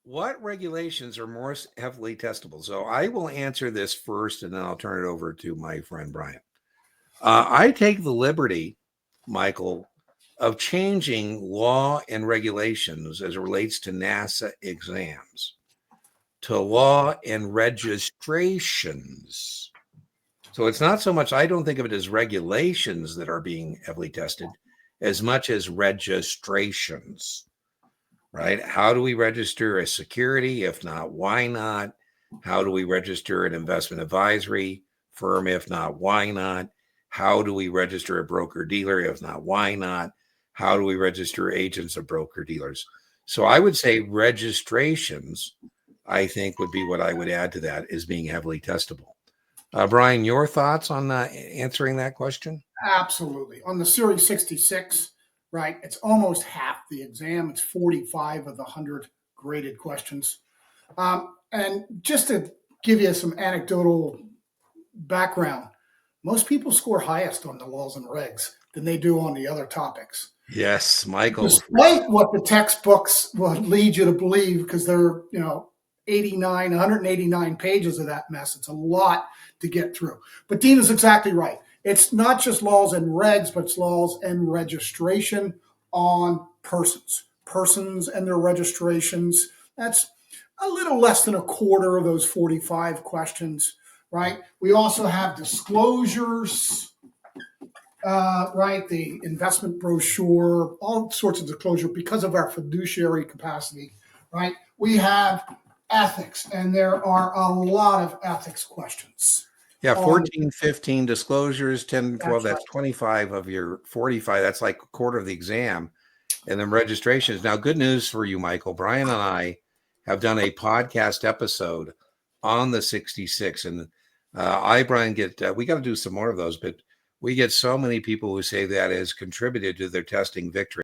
What regulations are more heavily testable? So I will answer this first, and then I'll turn it over to my friend Brian. I take the liberty, Michael, of changing law and regulations as it relates to NASA exams to law and registrations. So it's not so much, I don't think of it as regulations that are being heavily tested as much as registrations, right? How do we register a security? If not, why not? How do we register an investment advisory firm? If not, why not? How do we register a broker dealer? If not, why not? How do we register agents of broker dealers? So I would say registrations, I think, would be what I would add to that, is being heavily testable. Brian, your thoughts on answering that question? Absolutely. On the Series 66, right, it's almost half the exam. It's 45 of the 100 graded questions. And just to give you some anecdotal background, most people score highest on the laws and regs than they do on the other topics. Yes, Michael. Despite what the textbooks will lead you to believe, because they're, 189 pages of that mess. It's a lot to get through. But Dean is exactly right. It's not just laws and regs, but it's laws and registration on persons and their registrations. That's a little less than a quarter of those 45 questions, right? We also have disclosures, right? The investment brochure, all sorts of disclosure because of our fiduciary capacity, right? We have ethics, and there are a lot of ethics questions. Yeah, 14, 15 disclosures, 10, 12, That's that's 25 of your 45. That's like a quarter of the exam. And then registrations. Now, good news for you, Michael. Brian and I have done a podcast episode on the 66. And Brian, we got to do some more of those, but we get so many people who say that has contributed to their testing victory.